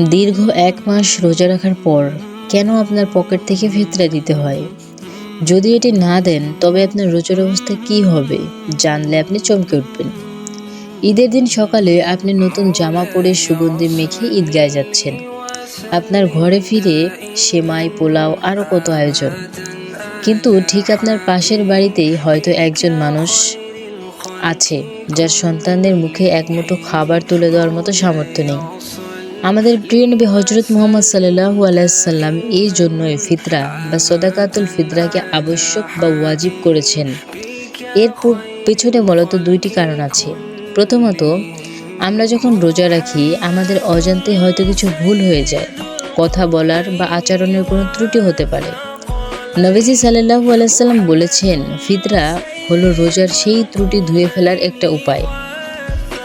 দীর্ঘ ১ মাস রোজা রাখার পর কেন আপনার পকেট থেকে ফিতরা দিতে হয়? যদি এটি না দেন তবে আপনার রোজার অবস্থা কী হবে জানলে আপনি চমকে উঠবেন। ঈদের দিন সকালে আপনি নতুন জামা পরে সুগন্ধি মেখে ঈদগাহে যাচ্ছেন। আপনার ঘরে ফিরে সেমাই, পোলাও আরও কত আয়োজন। কিন্তু ঠিক আপনার পাশের বাড়িতেই হয়তো একজন মানুষ আছে যার সন্তানদের মুখে এক মুঠো খাবার তুলে দেওয়ার মতো সামর্থ্য নেই। আমাদের প্রিয় নবী হজরত মুহাম্মদ সাল্লাল্লাহু আলাইহি সাল্লাম এই জন্যই ফিতরা বা সদাকাতুল ফিতরাকে আবশ্যক বা ওয়াজিব করেছেন। এর পেছনে মূলত ২টি কারণ আছে। প্রথমত, আমরা যখন রোজা রাখি আমাদের অজান্তে হয়তো কিছু ভুল হয়ে যায়, কথা বলার বা আচরণের কোনো ত্রুটি হতে পারে। নবীজি সাল্লাল্লাহু আলাইহি সাল্লাম বলেছেন, ফিতরা হলো রোজার সেই ত্রুটি ধুয়ে ফেলার একটা উপায়।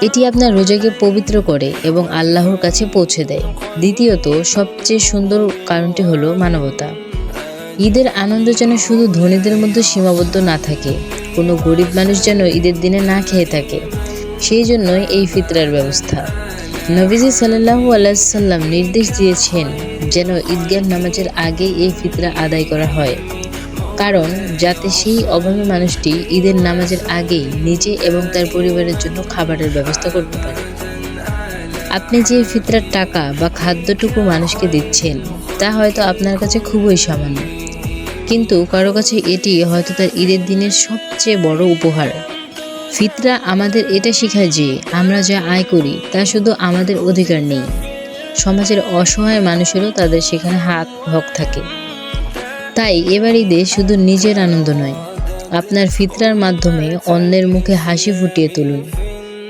এটি আপনার রোজাকে পবিত্র করে এবং আল্লাহর কাছে পৌঁছে দেয়। দ্বিতীয়ত, সবচেয়ে সুন্দর কারণটি হলো মানবতা। ঈদের আনন্দ যেন শুধু ধনীদের মধ্যে সীমাবদ্ধ না থাকে, কোনো গরিব মানুষ যেন ঈদের দিনে না খেয়ে থাকে, সেই জন্যই এই ফিতরার ব্যবস্থা। নবীজি সাল্লাল্লাহু আলাইহি সাল্লাম নির্দেশ দিয়েছেন যেন ঈদগাহ নামাজের আগে এই ফিতরা আদায় করা হয়, কারণ যাতে সেই অভাবী মানুষটি ঈদের নামাজের আগেই নিজে এবং তার পরিবারের জন্য খাবারের ব্যবস্থা করতে পারে। আপনি যে ফিতরার টাকা বা খাদ্যটুকু মানুষকে দিচ্ছেন তা হয়তো আপনার কাছে খুবই সামান্য, কিন্তু কারো কাছে এটি হয়তো তার ঈদের দিনের সবচেয়ে বড় উপহার। ফিতরা আমাদের এটা শেখায় যে আমরা যা আয় করি তা শুধু আমাদের অধিকার নেই, সমাজের অসহায় মানুষেরও তাদের সেখানে হক থাকে। তাই এবার ঈদে শুধু নিজের আনন্দ নয়, আপনার ফিতরার মাধ্যমে অন্যের মুখে হাসি ফুটিয়ে তুলুন,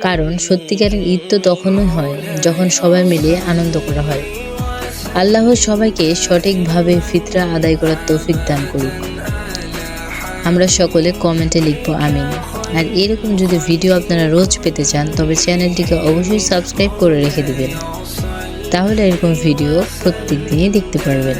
কারণ সত্যিকারের ঈদ তো তখনই হয় যখন সবাই মিলে আনন্দ করা হয়। আল্লাহ সবাইকে সঠিকভাবে ফিতরা আদায় করার তৌফিক দান করুক। আমরা সকলে কমেন্টে লিখব আমিন। আর এরকম যদি ভিডিও আপনারা রোজ পেতে চান তবে চ্যানেলটিকে অবশ্যই সাবস্ক্রাইব করে রেখে দেবেন, তাহলে এরকম ভিডিও প্রত্যেক দিনই দেখতে পারবেন।